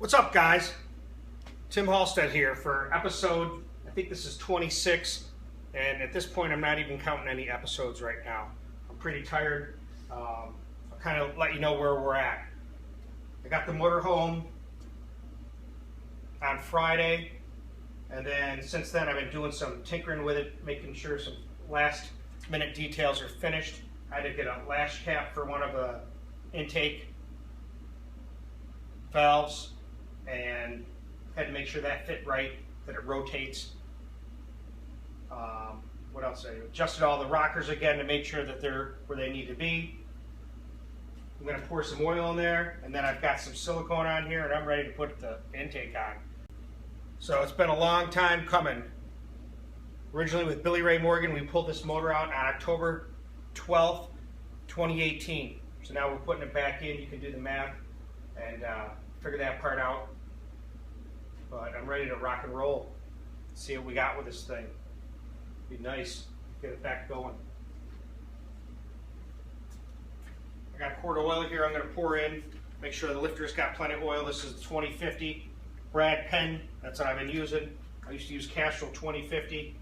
What's up, guys? Tim Halstead here for episode, I think this is 26, and at this point I'm not even counting any episodes right now. I'm pretty tired. I'll kind of let you know where we're at. I got the motor home on Friday, and then since then I've been doing some tinkering with it, making sure some last minute details are finished. I had to get a lash cap for one of the intake valves and had to make sure that fit right, that it rotates. What else? I adjusted all the rockers again to make sure that they're where they need to be. I'm going to pour some oil in there, and then I've got some silicone on here, and I'm ready to put the intake on. So it's been a long time coming. Originally with Billy Ray Morgan, we pulled this motor out on October 12th, 2018. So now we're putting it back in. You can do the math and figure that part out. But I'm ready to rock and roll. See what we got with this thing. Be nice. Get it back going. I got a quart of oil here I'm going to pour in. Make sure the lifter's got plenty of oil. This is the 2050 Brad pen. That's what I've been using. I used to use Castrol 2050.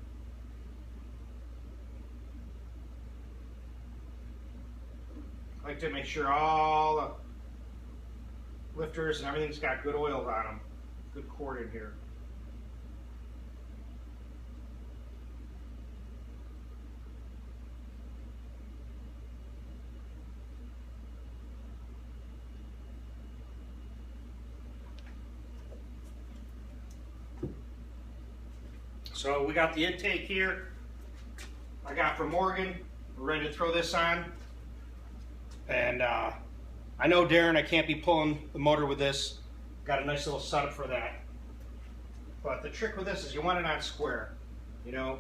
I like to make sure all the lifters and everything's got good oils on them. Good quart in here. So we got the intake here. I got from Morgan. We're ready to throw this on. And I know, Darren, I can't be pulling the motor with this. Got a nice little setup for that. But the trick with this is you want it on square, you know.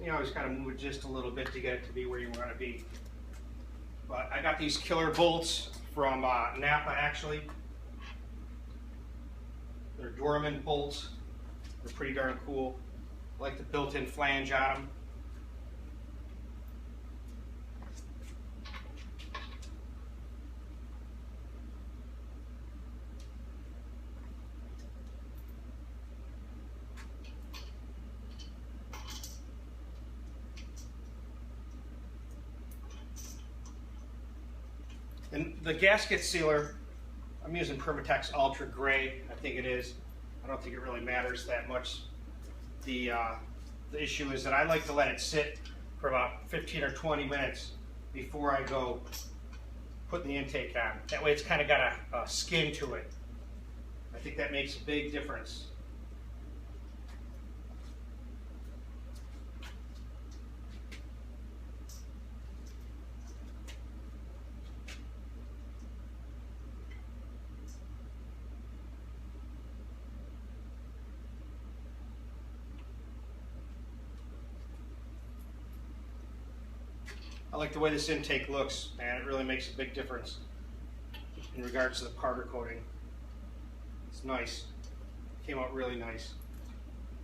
You always kind of move it just a little bit to get it to be where you want to be. But I got these killer bolts from Napa, actually. They're Dorman bolts. They're pretty darn cool. I like the built-in flange on them. And the gasket sealer, I'm using Permatex Ultra Gray, I think it is. I don't think it really matters that much. The issue is that I like to let it sit for about 15 or 20 minutes before I go putting the intake on. That way it's kind of got a skin to it. I think that makes a big difference. I like the way this intake looks, and it really makes a big difference in regards to the powder coating. It's nice. Came out really nice.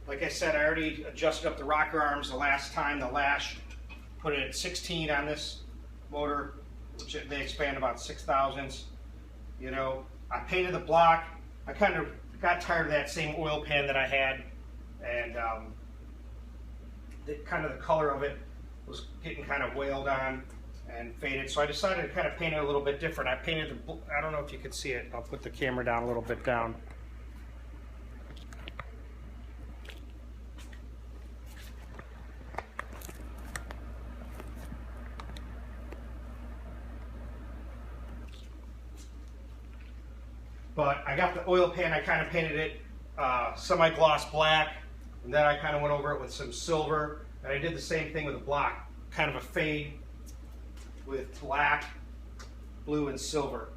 Like I said, I already adjusted up the rocker arms the last time, the lash. Put it at 16 on this motor, which they expand about 6 thousandths. You know, I painted the block. I kind of got tired of that same oil pan that I had, and kind of the color of it was getting kind of wailed on and faded, so I decided to kind of paint it a little bit different. I painted the, I don't know if you can see it, I'll put the camera down a little bit down. But I got the oil pan, I kind of painted it semi-gloss black, and then I kind of went over it with some silver. And I did the same thing with the block, kind of a fade with black, blue, and silver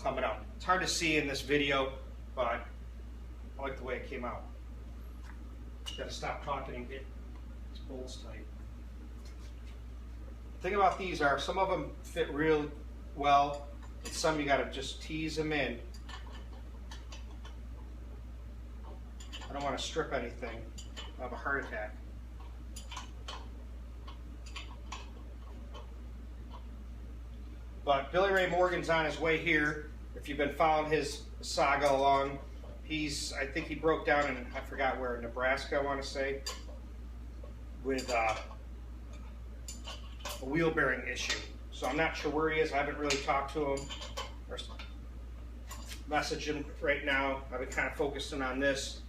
coming up. It's hard to see in this video, but I like the way it came out. Got to stop talking and get these bolts tight. The thing about these are some of them fit real well, and some you got to just tease them in. I don't want to strip anything. I'll have a heart attack. But Billy Ray Morgan's on his way here. If you've been following his saga along, I think he broke down in, I forgot where, Nebraska, I want to say, with a wheel bearing issue. So I'm not sure where he is. I haven't really talked to him or messaged him right now. I've been kind of focusing on this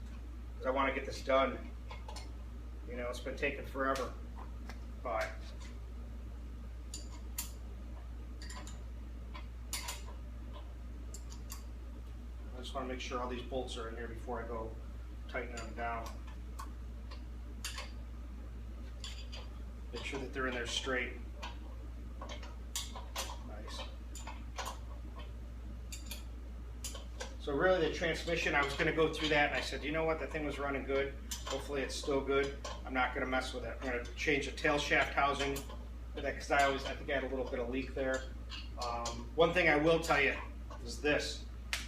because I want to get this done. You know, it's been taking forever. But I just want to make sure all these bolts are in here before I go tightening them down. Make sure that they're in there straight. Nice. So really the transmission, I was going to go through that and I said, you know what, the thing was running good. Hopefully it's still good. I'm not going to mess with it. I'm going to change the tail shaft housing for that because I think I had a little bit of leak there. One thing I will tell you is this.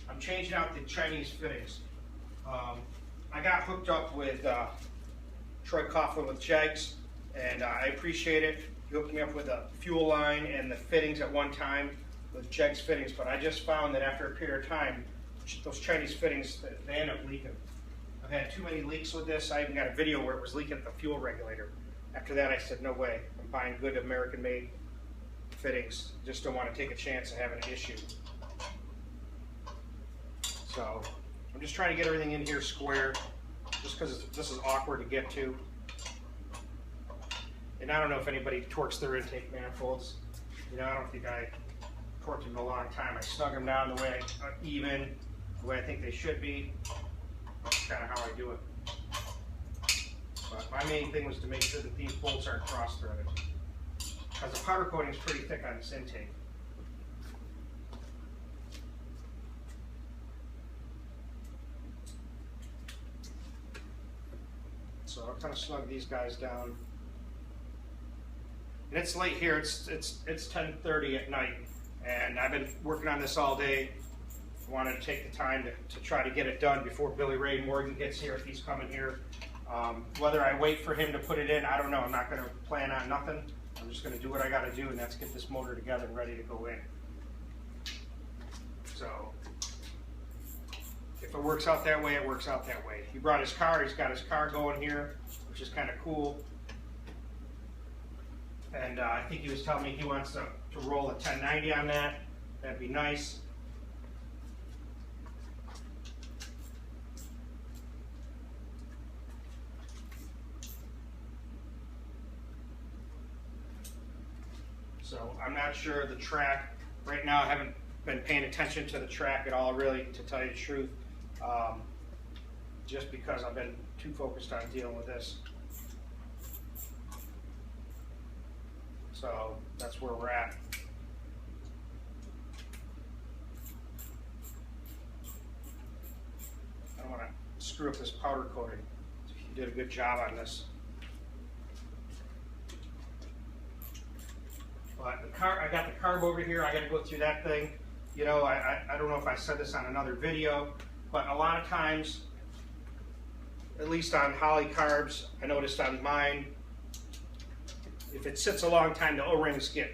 I'm changing out the Chinese fittings. I got hooked up with Troy Coughlin with Jegs, and I appreciate it. He hooked me up with a fuel line and the fittings at one time with Jegs fittings, but I just found that after a period of time, those Chinese fittings, they end up leaking. I've had too many leaks with this. I even got a video where it was leaking at the fuel regulator. After that, I said, no way. I'm buying good American-made fittings. Just don't want to take a chance of having an issue. So I'm just trying to get everything in here square, just because this is awkward to get to. And I don't know if anybody torques their intake manifolds. You know, I don't think I torqued them in a long time. I snug them down the way even, the way I think they should be. That's kind of how I do it. But my main thing was to make sure that these bolts aren't cross-threaded, because the powder coating is pretty thick on this intake. So I'll kind of snug these guys down. And it's late here. It's 10:30 at night, and I've been working on this all day. I wanted to take the time to try to get it done before Billy Ray Morgan gets here, if he's coming here. Whether I wait for him to put it in, I don't know. I'm not going to plan on nothing. I'm just going to do what I got to do, and that's get this motor together and ready to go in. So if it works out that way, it works out that way. He brought his car. He's got his car going here, which is kind of cool. And I think he was telling me he wants to roll a 1090 on that. That'd be nice. So I'm not sure the track. Right now I haven't been paying attention to the track at all, really, to tell you the truth. Just because I've been too focused on dealing with this. So that's where we're at. I don't want to screw up this powder coating. You did a good job on this. But the car, I got the carb over here. I got to go through that thing. You know, I don't know if I said this on another video, but a lot of times, at least on Holly carbs, I noticed on mine, if it sits a long time, the O-rings get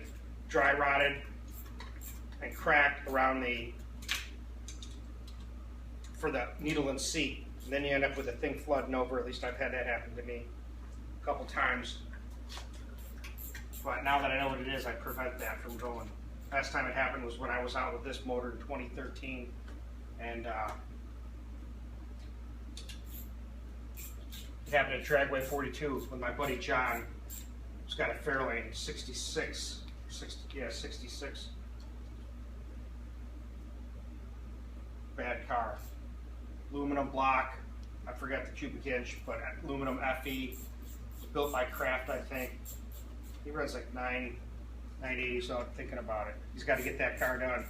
dry rotted and cracked around for the needle and seat. And then you end up with the thing flooding over. At least I've had that happen to me a couple times. But now that I know what it is, I prevent that from going. Last time it happened was when I was out with this motor in 2013, and it happened at Dragway 42 with my buddy John. He's got a Fairlane 66. Bad car. Aluminum block. I forgot the cubic inch, but aluminum FE. Built by Kraft, I think. He runs like 980, so I'm thinking about it. He's got to get that car done.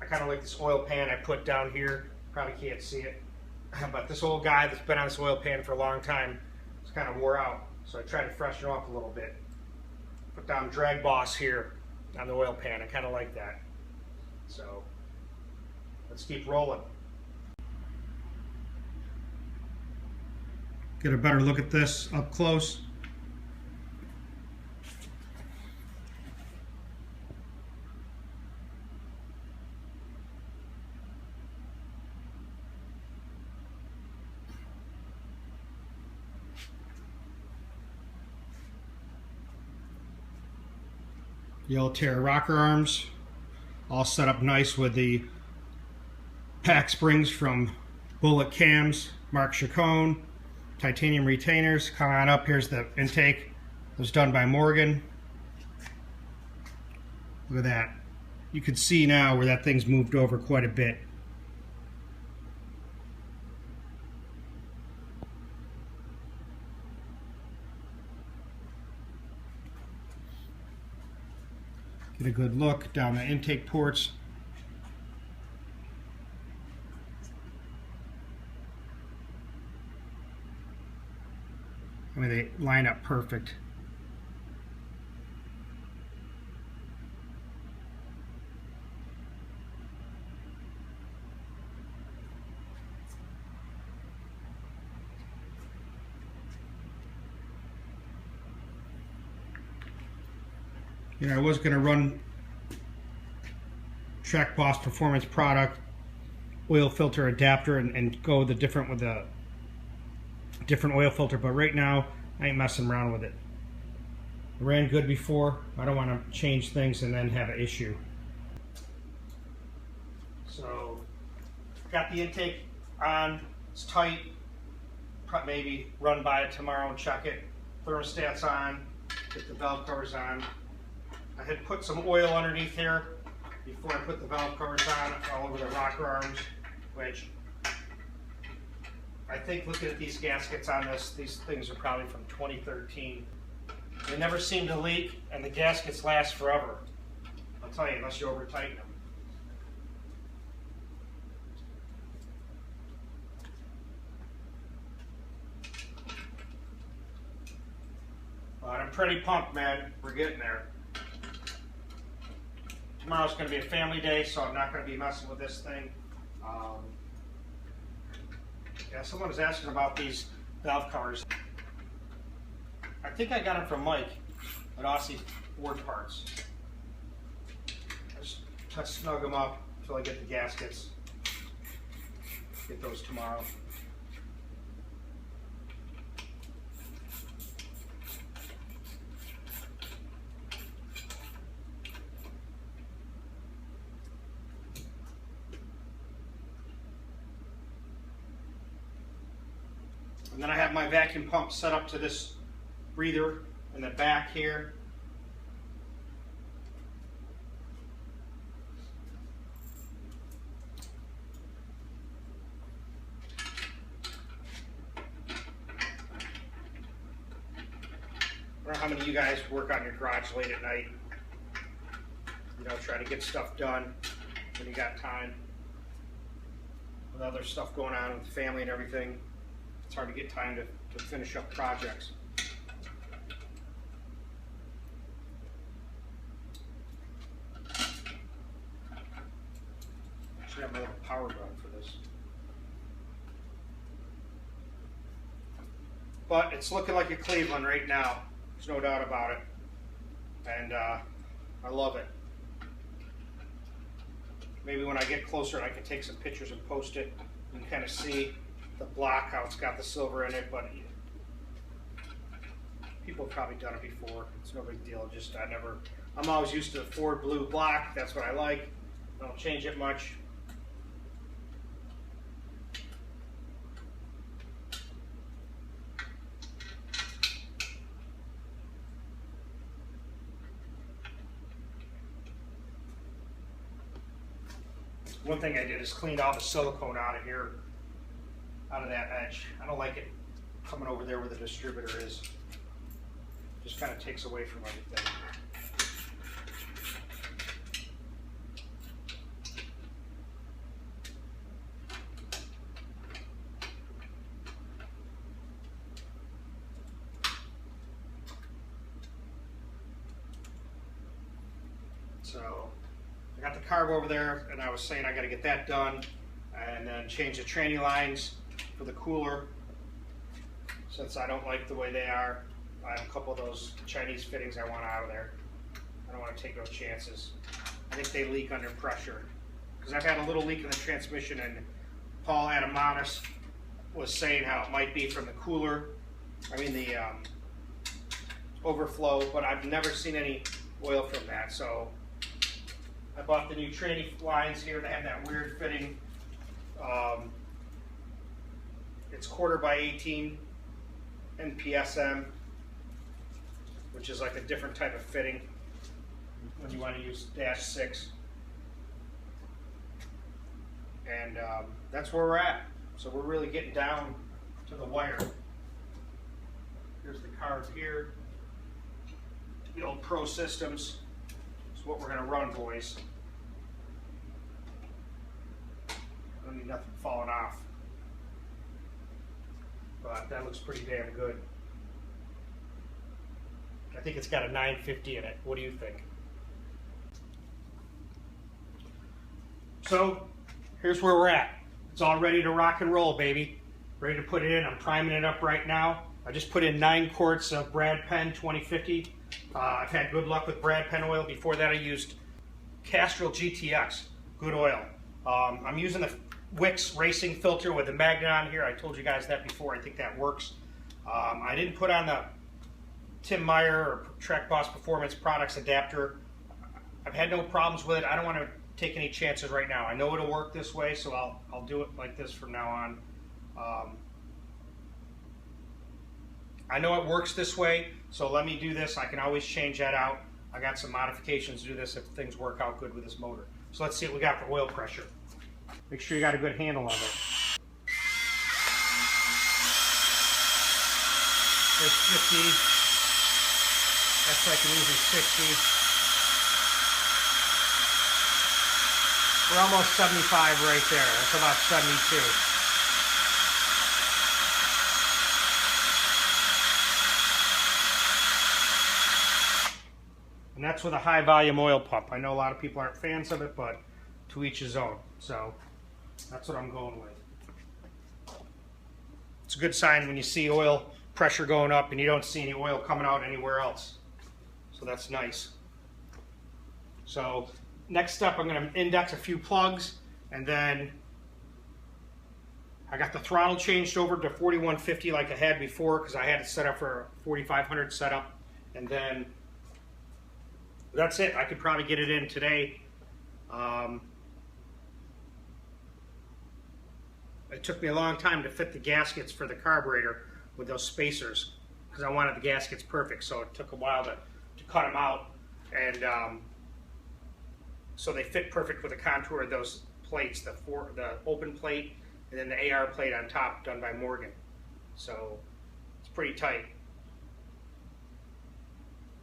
I kind of like this oil pan I put down here. Probably can't see it, but this old guy that's been on this oil pan for a long time, it's kind of wore out. So I tried to freshen it up a little bit. Put down DragBoss here on the oil pan. I kind of like that. So let's keep rolling. Get a better look at this up close. Yellow Terra rocker arms, all set up nice with the pack springs from Bullet cams, Mark Chacon, titanium retainers. Come on up, here's the intake. It was done by Morgan. Look at that. You can see now where that thing's moved over quite a bit. Get a good look down the intake ports. I mean, they line up perfect. You know, I was going to run DragBoss Performance product oil filter adapter and go the different with a different oil filter, but right now I ain't messing around with it. It ran good before. I don't want to change things and then have an issue. So got the intake on. It's tight. Maybe run by it tomorrow and check it. Thermostat's on. Get the valve covers on. I had put some oil underneath here before I put the valve covers on all over the rocker arms, which I think, looking at these gaskets on this, these things are probably from 2013. They never seem to leak, and the gaskets last forever. I'll tell you, unless you over tighten them. But I'm pretty pumped, man. We're getting there. Tomorrow's going to be a family day, so I'm not going to be messing with this thing. Yeah, someone was asking about these valve covers. I think I got them from Mike at Aussie Ward Parts. I just snug them up until I get the gaskets. Get those tomorrow. And then I have my vacuum pump set up to this breather in the back here. I don't know how many of you guys work on your garage late at night. You know, try to get stuff done when you got time. With other stuff going on with the family and everything, it's hard to get time to finish up projects. I should have my little power gun for this. But it's looking like a Cleveland right now. There's no doubt about it. And I love it. Maybe when I get closer I can take some pictures and post it. You can kind of see the block, how it's got the silver in it, but people have probably done it before. It's no big deal. Just I'm always used to the Ford blue block. That's what I like. I don't change it much. One thing I did is cleaned all the silicone out of here, out of that edge. I don't like it coming over there where the distributor is. Just kind of takes away from everything. So I got the carb over there, and I was saying I got to get that done, and then change the tranny lines for the cooler, since I don't like the way they are. I have a couple of those Chinese fittings I want out of there. I don't want to take those chances. I think they leak under pressure, because I've had a little leak in the transmission, and Paul Adamanis was saying how it might be from the cooler, the overflow, but I've never seen any oil from that. So I bought the new tranny lines here. They have that weird fitting. It's 1/4x18 NPSM, which is like a different type of fitting when you want to use -6. And that's where we're at. So we're really getting down to the wire. Here's the carb here. The old Pro Systems. It's what we're going to run, boys. Don't need nothing falling off. But that looks pretty damn good. I think it's got a 950 in it. What do you think? So here's where we're at. It's all ready to rock and roll, baby. Ready to put it in. I'm priming it up right now. I just put in 9 quarts of Brad Penn 2050. I've had good luck with Brad Penn oil. Before that I used Castrol GTX. Good oil. I'm using the Wix racing filter with the magnet on here. I told you guys that before. I think that works. I didn't put on the Tim Meyer or DragBoss Performance Products adapter. I've had no problems with it. I don't want to take any chances right now. I know it'll work this way, so I'll do it like this from now on. I know it works this way, so let me do this. I can always change that out. I got some modifications to do this if things work out good with this motor. So let's see what we got for oil pressure. Make sure you got a good handle on it. There's 50. That's like an easy 60. We're almost 75 right there. That's about 72. And that's with a high volume oil pump. I know a lot of people aren't fans of it, but to each his own. So that's what I'm going with. It's a good sign when you see oil pressure going up and you don't see any oil coming out anywhere else. So that's nice. So next step, I'm going to index a few plugs, and then I got the throttle changed over to 4150 like I had before, because I had it set up for 4500 setup, and then that's it. I could probably get it in today. It took me a long time to fit the gaskets for the carburetor with those spacers, because I wanted the gaskets perfect, so it took a while to cut them out, and so they fit perfect with the contour of those plates, the open plate and then the AR plate on top, done by Morgan. So it's pretty tight.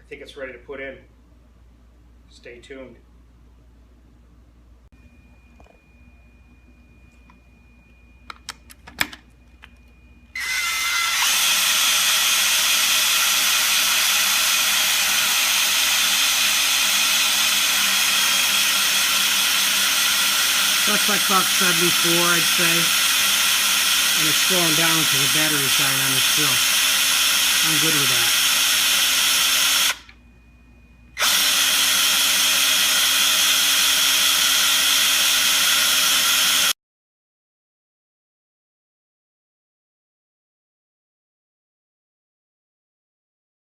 I think it's ready to put in. Stay tuned. That's like about 74, I'd say. And it's slowing down because the battery's dying on this still. I'm good with that.